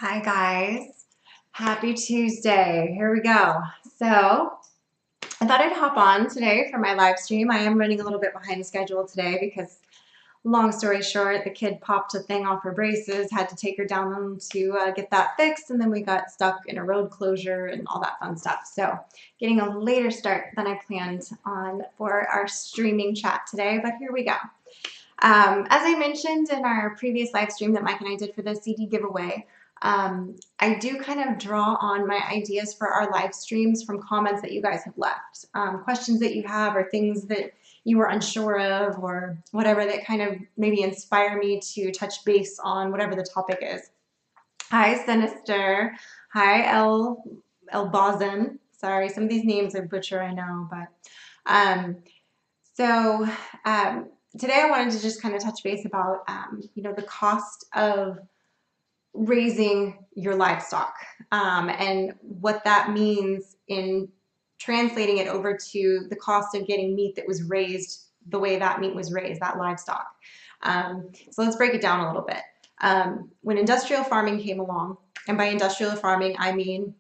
Hi guys, happy Tuesday. Here we go. So I thought I'd hop on today for my live stream. I am running a little bit behind schedule today because, long story short, the kid popped a thing off her braces, had to take her down to get that fixed, and then we got stuck in a road closure and all that fun stuff. So getting a later start than I planned on for our streaming chat today, but here we go. As I mentioned in our previous live stream that Mike and I did for the CD giveaway, I do kind of draw on my ideas for our live streams from comments that you guys have left, questions that you have or things that you were unsure of or whatever that kind of maybe inspire me to touch base on whatever the topic is. Hi, Sinister. Hi, El Bazin. Sorry, some of these names I butcher, I know, but um, so today I wanted to just kind of touch base about, the cost of raising your livestock and what that means in translating it over to the cost of getting meat that was raised the way that meat was raised, that livestock. So let's break it down a little bit. When industrial farming came along, and by industrial farming, I mean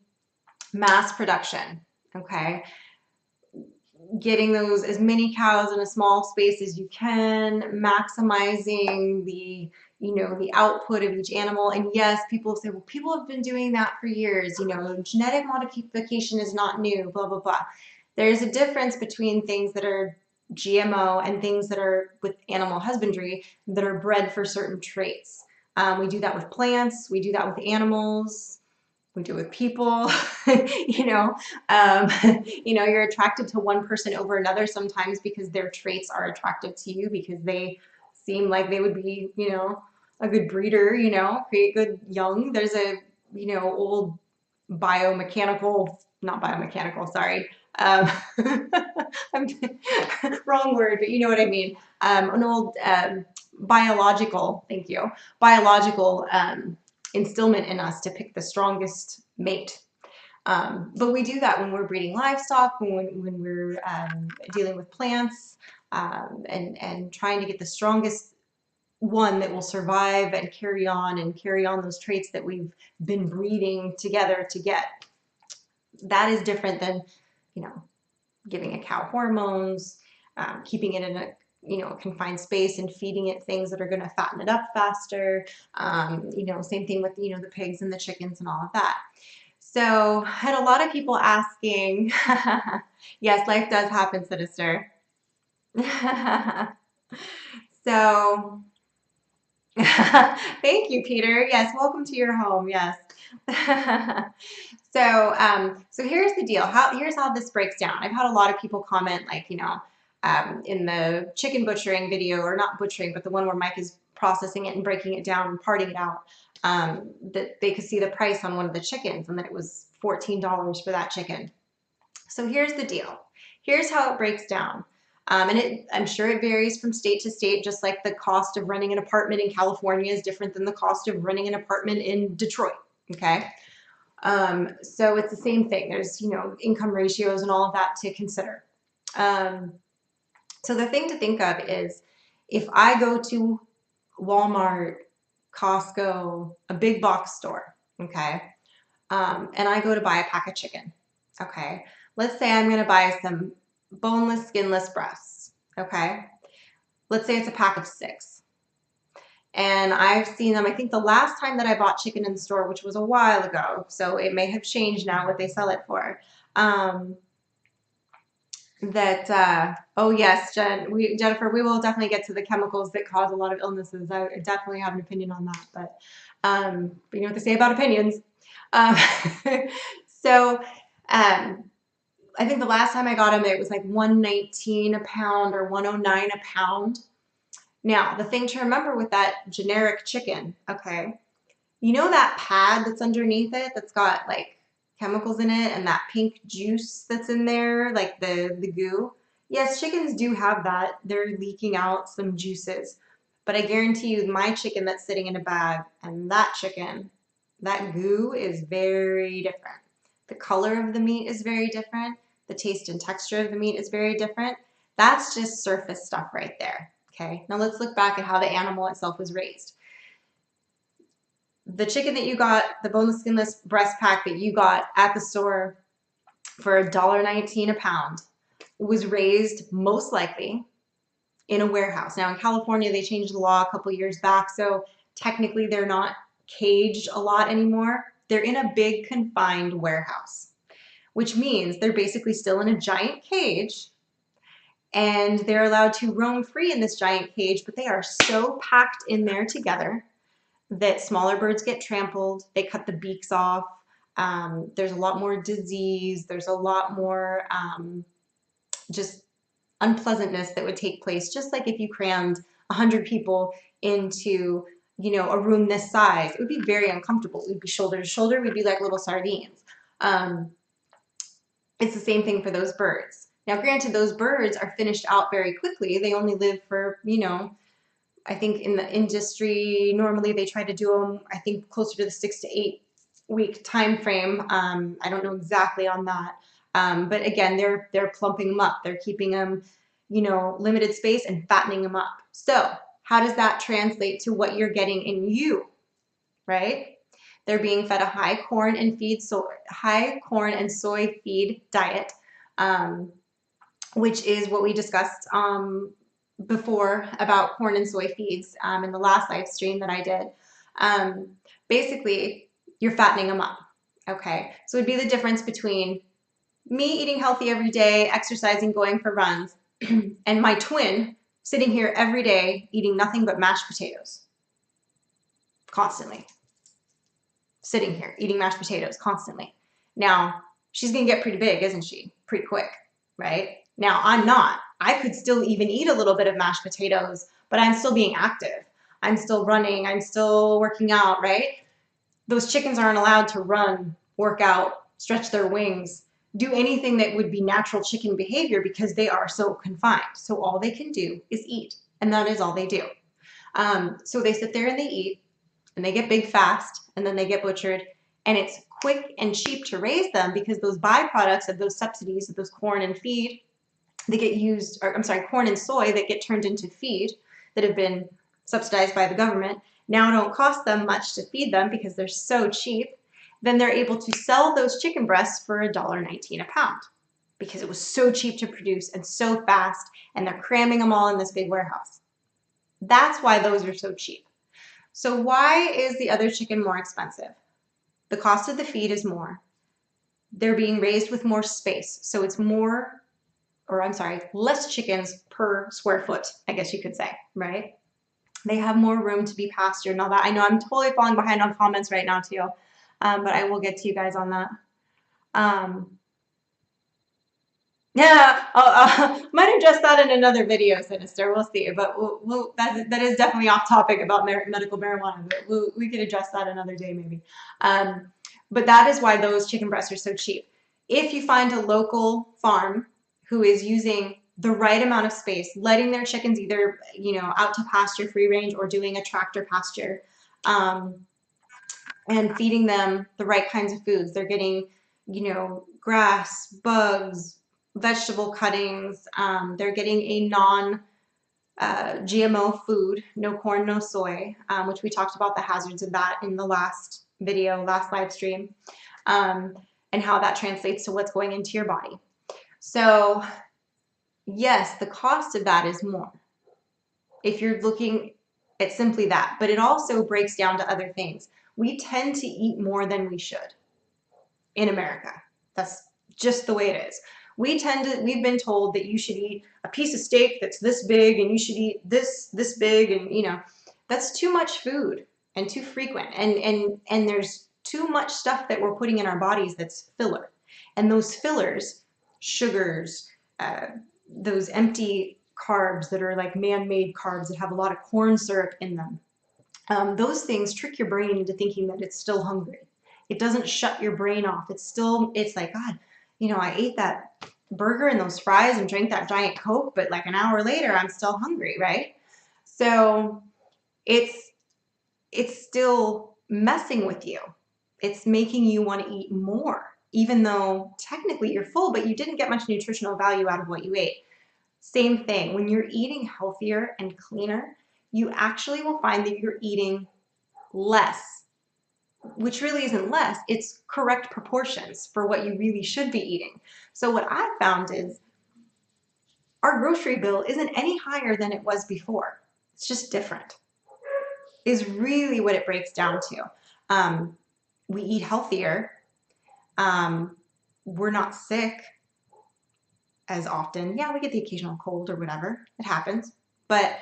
mass production, okay? Getting those as many cows in a small space as you can, maximizing the output of each animal. And yes, people say, well, people have been doing that for years. Genetic modification is not new, blah, blah, blah. There's a difference between things that are GMO and things that are with animal husbandry that are bred for certain traits. We do that with plants, we do that with animals, we do with people. You're attracted to one person over another sometimes because their traits are attractive to you because they seem like they would be, a good breeder, create good young. There's a, old biomechanical, not biomechanical, sorry. Wrong word, but you know what I mean. An old biological, thank you, biological instillment in us to pick the strongest mate. But we do that when we're breeding livestock, when we're dealing with plants, and trying to get the strongest one that will survive and carry on those traits that we've been breeding together to get. That is different than, giving a cow hormones, keeping it in a confined space and feeding it things that are going to fatten it up faster. Same thing with, the pigs and the chickens and all of that. So I had a lot of people asking, yes, life does happen, Sinister. So thank you, Peter. Yes, welcome to your home. Yes. So here's the deal. Here's how this breaks down. I've had a lot of people comment, like, in the chicken butchering video, or not butchering, but the one where Mike is processing it and breaking it down and parting it out, that they could see the price on one of the chickens and that it was $14 for that chicken. So here's the deal. Here's how it breaks down. I'm sure it varies from state to state, just like the cost of renting an apartment in California is different than the cost of renting an apartment in Detroit, okay? So it's the same thing. There's, income ratios and all of that to consider. So the thing to think of is if I go to Walmart, Costco, a big box store, okay, and I go to buy a pack of chicken, okay, let's say I'm going to buy some boneless, skinless breasts, okay, let's say it's a pack of 6. And I've seen them, I think the last time that I bought chicken in the store, which was a while ago, so it may have changed now what they sell it for, oh yes, Jennifer, we will definitely get to the chemicals that cause a lot of illnesses. I definitely have an opinion on that, but you know what they say about opinions. So I think the last time I got them, it was like $119 a pound or $109 a pound. Now, the thing to remember with that generic chicken, okay, that pad that's underneath it that's got like chemicals in it and that pink juice that's in there, like the goo. Yes, chickens do have that. They're leaking out some juices. But I guarantee you my chicken that's sitting in a bag and that chicken, that goo is very different. The color of the meat is very different. The taste and texture of the meat is very different. That's just surface stuff right there. Okay, now let's look back at how the animal itself was raised. the chicken that you got, the boneless, skinless breast pack that you got at the store for $1.19 a pound was raised most likely in a warehouse. Now in California, they changed the law a couple years back, so technically they're not caged a lot anymore. They're in a big confined warehouse, which means they're basically still in a giant cage and they're allowed to roam free in this giant cage, but they are so packed in there together that smaller birds get trampled, they cut the beaks off, there's a lot more disease, there's a lot more just unpleasantness that would take place, just like if you crammed 100 people into, a room this size. It would be very uncomfortable. We'd be shoulder to shoulder, we'd be like little sardines. It's the same thing for those birds. Now, granted, those birds are finished out very quickly. They only live for, I think in the industry, normally they try to do them, I think, closer to the 6 to 8 week time frame. I don't know exactly on that. But again, they're plumping them up. They're keeping them, limited space and fattening them up. So how does that translate to what you're getting in you, right? They're being fed a high corn and soy feed diet, which is what we discussed before about corn and soy feeds in the last live stream that I did. Basically, you're fattening them up. Okay, so it'd be the difference between me eating healthy every day, exercising, going for runs, and my twin sitting here every day eating nothing but mashed potatoes constantly. Sitting here eating mashed potatoes constantly. Now, she's gonna get pretty big, isn't she? Pretty quick, right? Now, I'm not. I could still even eat a little bit of mashed potatoes, but I'm still being active. I'm still running, I'm still working out, right? Those chickens aren't allowed to run, work out, stretch their wings, do anything that would be natural chicken behavior because they are so confined. So all they can do is eat, and that is all they do. So they sit there and they eat, and they get big fast, and then they get butchered, and it's quick and cheap to raise them because those byproducts of those subsidies of those corn and feed that get used, or I'm sorry, corn and soy that get turned into feed that have been subsidized by the government now don't cost them much to feed them because they're so cheap. Then they're able to sell those chicken breasts for $1.19 a pound because it was so cheap to produce and so fast, and they're cramming them all in this big warehouse. That's why those are so cheap. So why is the other chicken more expensive? The cost of the feed is more. They're being raised with more space. So it's more, or I'm sorry, less chickens per square foot, I guess you could say, right? They have more room to be pastured and all that. I know I'm totally falling behind on comments right now too, but I will get to you guys on that. Yeah, might address that in another video, Sinister. We'll see. But that is definitely off topic about medical marijuana. But we could address that another day maybe. But that is why those chicken breasts are so cheap. If you find a local farm who is using the right amount of space, letting their chickens either out to pasture, free range, or doing a tractor pasture, and feeding them the right kinds of foods, they're getting grass, bugs, vegetable cuttings. They're getting a non-GMO food, no corn, no soy, which we talked about the hazards of that in the last video, last live stream, and how that translates to what's going into your body. So yes, the cost of that is more if you're looking at simply that, but it also breaks down to other things. We tend to eat more than we should in America. That's just the way it is. We've been told that you should eat a piece of steak that's this big and you should eat this big, and that's too much food and too frequent, and there's too much stuff that we're putting in our bodies that's filler. And those fillers, sugars, those empty carbs that are like man-made carbs that have a lot of corn syrup in them, those things trick your brain into thinking that it's still hungry. It doesn't shut your brain off. It's like, God, I ate that burger and those fries and drank that giant Coke, but like an hour later, I'm still hungry, right? So it's still messing with you. It's making you want to eat more, even though technically you're full, but you didn't get much nutritional value out of what you ate. Same thing, when you're eating healthier and cleaner, you actually will find that you're eating less which really isn't less, it's correct proportions for what you really should be eating. So what I found is our grocery bill isn't any higher than it was before. It's just different, is really what it breaks down to. We eat healthier. We're not sick as often. Yeah, we get the occasional cold or whatever. It happens. But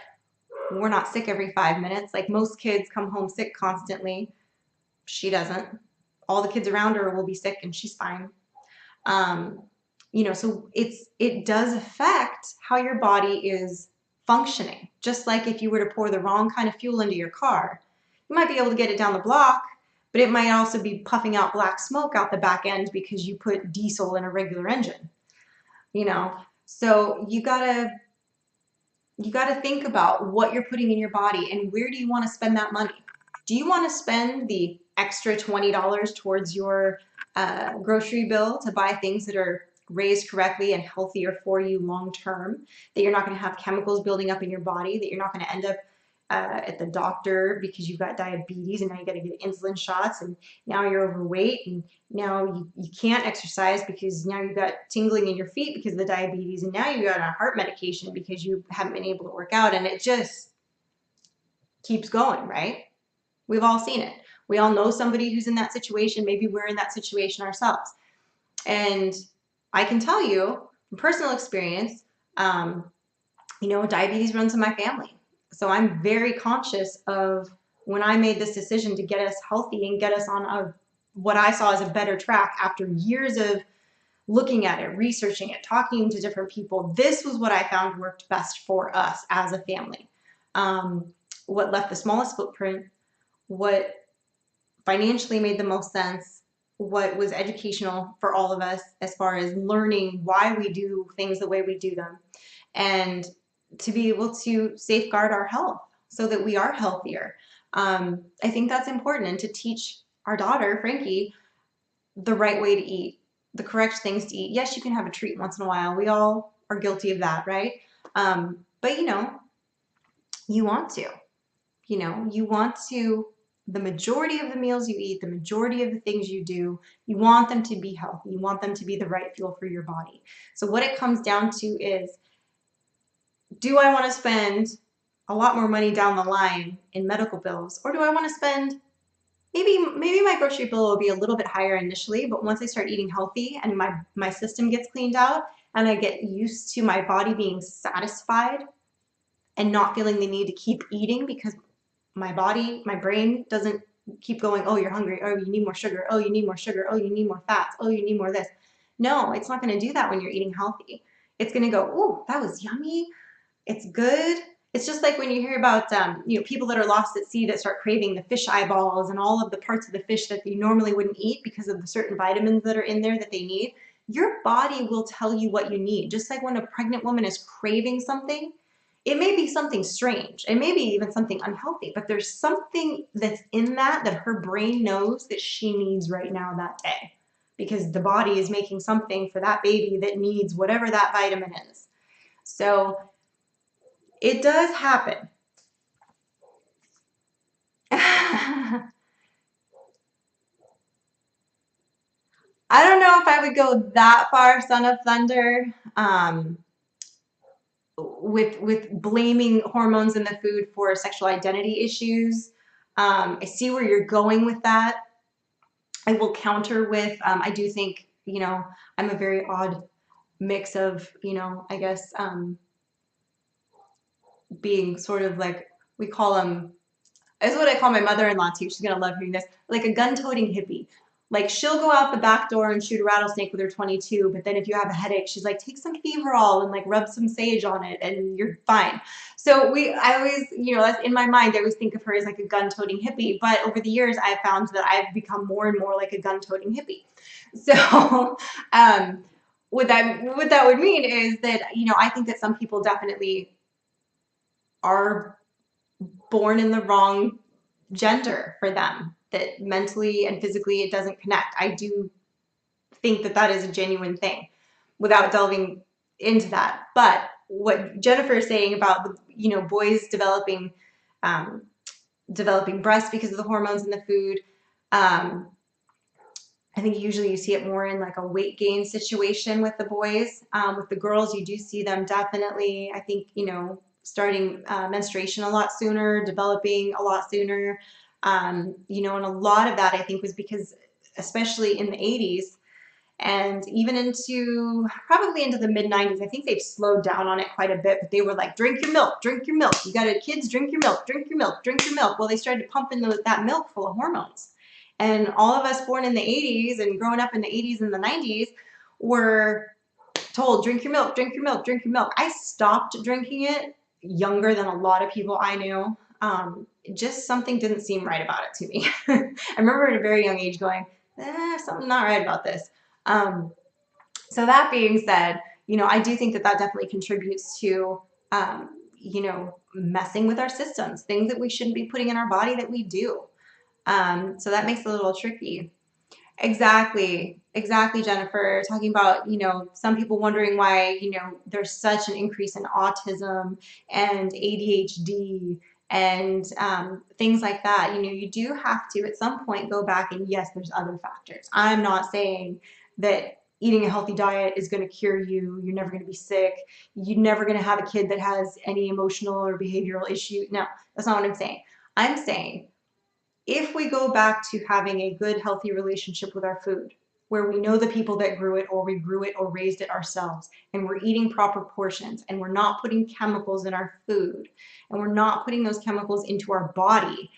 we're not sick every 5 minutes. Like most kids come home sick constantly. She doesn't. All the kids around her will be sick and she's fine. So it does affect how your body is functioning. Just like if you were to pour the wrong kind of fuel into your car, you might be able to get it down the block, but it might also be puffing out black smoke out the back end because you put diesel in a regular engine. So you gotta think about what you're putting in your body and where do you want to spend that money. Do you want to spend the extra $20 towards your grocery bill to buy things that are raised correctly and healthier for you long term, that you're not going to have chemicals building up in your body, that you're not going to end up at the doctor because you've got diabetes and now you got to get insulin shots and now you're overweight and now you can't exercise because now you've got tingling in your feet because of the diabetes and now you got a heart medication because you haven't been able to work out, and it just keeps going, right? We've all seen it. We all know somebody who's in that situation. Maybe we're in that situation ourselves. And I can tell you from personal experience, diabetes runs in my family. So I'm very conscious of when I made this decision to get us healthy and get us on what I saw as a better track after years of looking at it, researching it, talking to different people. This was what I found worked best for us as a family. What left the smallest footprint, what financially made the most sense, what was educational for all of us as far as learning why we do things the way we do them, and to be able to safeguard our health so that we are healthier. I think that's important, and to teach our daughter, Frankie, the right way to eat, the correct things to eat. Yes, you can have a treat once in a while. We all are guilty of that, right? But you want to. You want to, the majority of the meals you eat, the majority of the things you do, you want them to be healthy. You want them to be the right fuel for your body. So what it comes down to is, do I want to spend a lot more money down the line in medical bills, or do I want to spend, maybe my grocery bill will be a little bit higher initially, but once I start eating healthy and my system gets cleaned out and I get used to my body being satisfied and not feeling the need to keep eating because my brain doesn't keep going, oh, you're hungry, oh, you need more sugar, oh, you need more sugar, oh, you need more fats, oh, you need more this. No, it's not going to do that when you're eating healthy. It's going to go, oh, that was yummy. It's good. It's just like when you hear about people that are lost at sea that start craving the fish eyeballs and all of the parts of the fish that you normally wouldn't eat because of the certain vitamins that are in there that they need. Your body will tell you what you need. Just like when a pregnant woman is craving something, it may be something strange. It may be even something unhealthy, but there's something that's in that her brain knows that she needs right now that day, because the body is making something for that baby that needs whatever that vitamin is. So it does happen. I don't know if I would go that far, Son of Thunder, with blaming hormones in the food for sexual identity issues. I see where you're going with that. I will counter with, I do think, I'm a very odd mix of, I guess, being sort of like, we call them, this is what I call my mother-in-law too. She's gonna love hearing this. Like a gun-toting hippie. Like she'll go out the back door and shoot a rattlesnake with her 22, but then if you have a headache, she's like, take some Feverol and like rub some sage on it and you're fine. So I always, that's in my mind, I always think of her as like a gun-toting hippie. But over the years, I've found that I've become more and more like a gun-toting hippie. So what that would mean is that, I think that some people definitely are born in the wrong gender for them, that mentally and physically it doesn't connect. I do think that is a genuine thing without delving into that. But what Jennifer is saying about the, boys developing breasts because of the hormones in the food, Um, I think usually you see it more in like a weight gain situation with the boys. With the girls, you do see them definitely, I think, starting menstruation a lot sooner, developing a lot sooner. And a lot of that I think was because, especially in the 80s, and even into probably into the mid 90s, I think they've slowed down on it quite a bit, but they were like, drink your milk, drink your milk. You got to, kids, drink your milk, drink your milk, drink your milk. Well, they started pumping that milk full of hormones. And all of us born in the 80s and growing up in the 80s and the 90s were told, drink your milk, drink your milk, drink your milk. I stopped drinking it younger than a lot of people I knew. Just something didn't seem right about it to me. I remember at a very young age going, something not right about this. Um, so that being said, I do think that definitely contributes to, messing with our systems, things that we shouldn't be putting in our body that we do. So that makes it a little tricky. Exactly. Exactly, Jennifer. Talking about, some people wondering why, there's such an increase in autism and ADHD and things like that. You do have to at some point go back and yes, there's other factors. I'm not saying that eating a healthy diet is going to cure you. You're never going to be sick. You're never going to have a kid that has any emotional or behavioral issue. No, that's not what I'm saying. I'm saying if we go back to having a good, healthy relationship with our food, where we know the people that grew it, or we grew it or raised it ourselves, and we're eating proper portions, and we're not putting chemicals in our food, and we're not putting those chemicals into our body,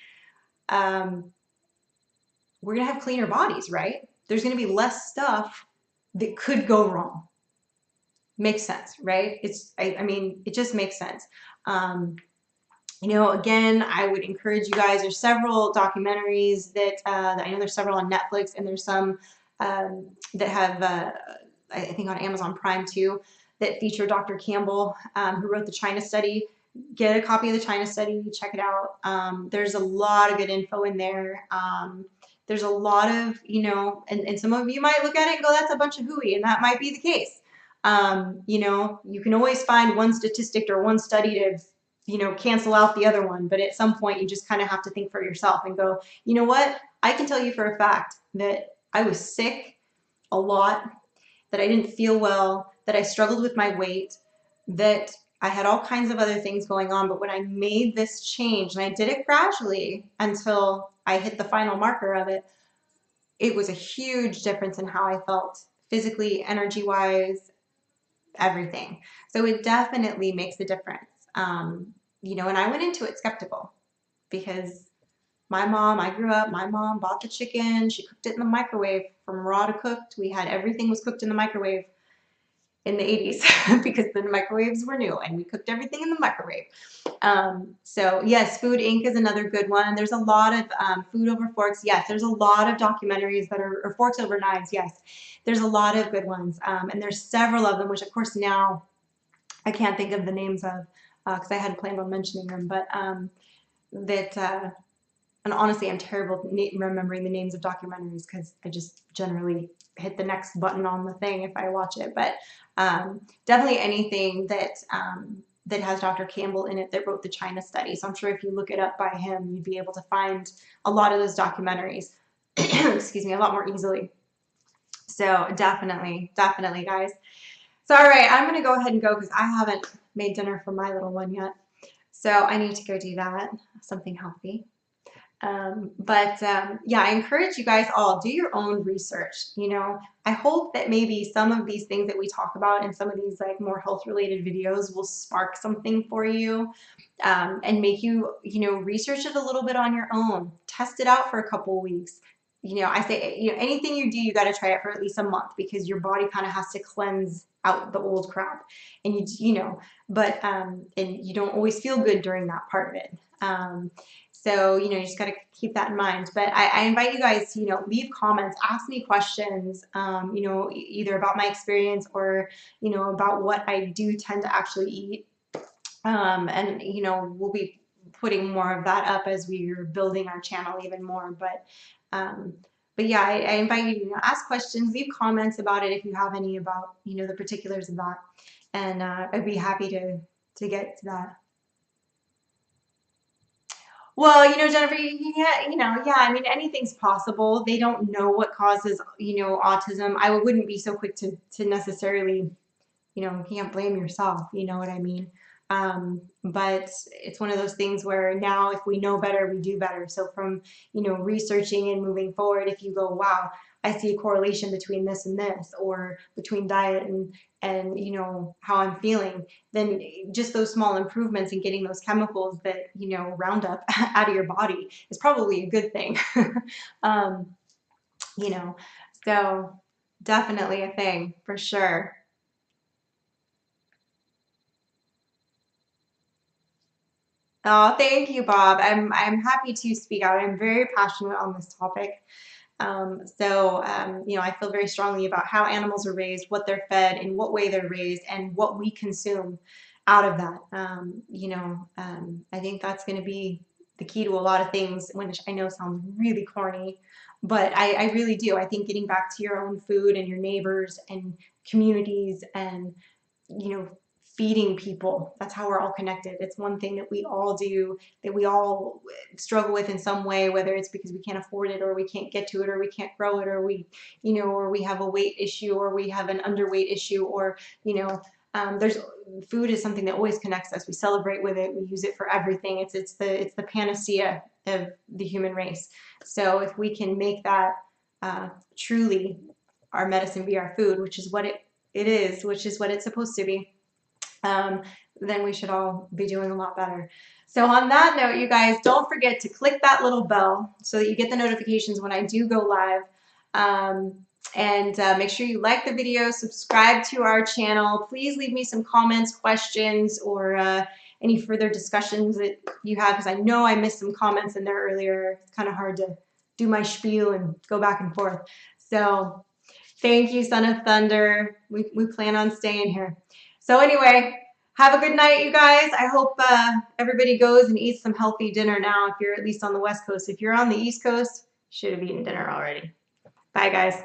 we're going to have cleaner bodies, right? There's going to be less stuff that could go wrong. Makes sense, right? I mean, it just makes sense. Again, I would encourage you guys. There's several documentaries that I know there's several on Netflix, and there's some that have, I think, on Amazon Prime too, that feature Dr. Campbell, who wrote the China study. Get a copy of the China study, check it out. There's a lot of good info in there. There's a lot of, and some of you might look at it and go, that's a bunch of hooey, and that might be the case. You can always find one statistic or one study to cancel out the other one. But at some point, you just kind of have to think for yourself and go, you know what? I can tell you for a fact that I was sick a lot, that I didn't feel well, that I struggled with my weight, that I had all kinds of other things going on. But when I made this change, and I did it gradually until I hit the final marker of it, it was a huge difference in how I felt physically, energy-wise, everything. So it definitely makes a difference. And I went into it skeptical because I grew up, my mom bought the chicken, she cooked it in the microwave from raw to cooked. We had everything was cooked in the microwave in the 80s because the microwaves were new and we cooked everything in the microwave. So yes, Food Inc. is another good one. There's a lot of Food Over Forks. Yes, there's a lot of documentaries that are, or Forks Over Knives. Yes, there's a lot of good ones. And there's several of them, which of course now I can't think of the names of because I hadn't planned on mentioning them, but and honestly, I'm terrible remembering the names of documentaries because I just generally hit the next button on the thing if I watch it. But definitely anything that has Dr. Campbell in it that wrote the China study. So I'm sure if you look it up by him, you'd be able to find a lot of those documentaries, excuse me, a lot more easily. So definitely, definitely, guys. So all right, I'm gonna go ahead and go because I haven't made dinner for my little one yet. So I need to go do that, something healthy. Yeah, I encourage you guys all, do your own research. I hope that maybe some of these things that we talk about in some of these like more health related videos will spark something for you and make you, research it a little bit on your own. Test it out for a couple of weeks. I say, anything you do, you got to try it for at least a month because your body kind of has to cleanse out the old crap. And and you don't always feel good during that part of it. So, you just got to keep that in mind. But I invite you guys to, leave comments, ask me questions, either about my experience or, about what I do tend to actually eat. And, we'll be putting more of that up as we're building our channel even more. But yeah, I invite you to ask questions, leave comments about it if you have any about, the particulars of that. And I'd be happy to get to that. Well, Jennifer, yeah, yeah, I mean, anything's possible. They don't know what causes, autism. I wouldn't be so quick to necessarily, you can't blame yourself, you know what I mean? But it's one of those things where now if we know better, we do better. So from, researching and moving forward, if you go, wow, I see a correlation between this and this, or between diet and how I'm feeling, then just those small improvements in getting those chemicals that, round up out of your body is probably a good thing. um, you know, so definitely a thing for sure. Oh, thank you, Bob. I'm happy to speak out. I'm very passionate on this topic. I feel very strongly about how animals are raised, what they're fed, in what way they're raised, and what we consume out of that. I think that's going to be the key to a lot of things, which I know sounds really corny, but I really do. I think getting back to your own food and your neighbors and communities and feeding people. That's how we're all connected. It's one thing that we all do, that we all struggle with in some way, whether it's because we can't afford it or we can't get to it or we can't grow it or or we have a weight issue or we have an underweight issue or, there's food is something that always connects us. We celebrate with it. We use it for everything. It's the panacea of the human race. So if we can make that truly our medicine be our food, which is what it is, which is what it's supposed to be, um, then we should all be doing a lot better. So on that note, you guys, don't forget to click that little bell so that you get the notifications when I do go live. And make sure you like the video, subscribe to our channel. Please leave me some comments, questions, or any further discussions that you have, because I know I missed some comments in there earlier. It's kind of hard to do my spiel and go back and forth. So thank you, Son of Thunder. We plan on staying here. So anyway, have a good night, you guys. I hope everybody goes and eats some healthy dinner now if you're at least on the West Coast. If you're on the East Coast, you should have eaten dinner already. Bye, guys.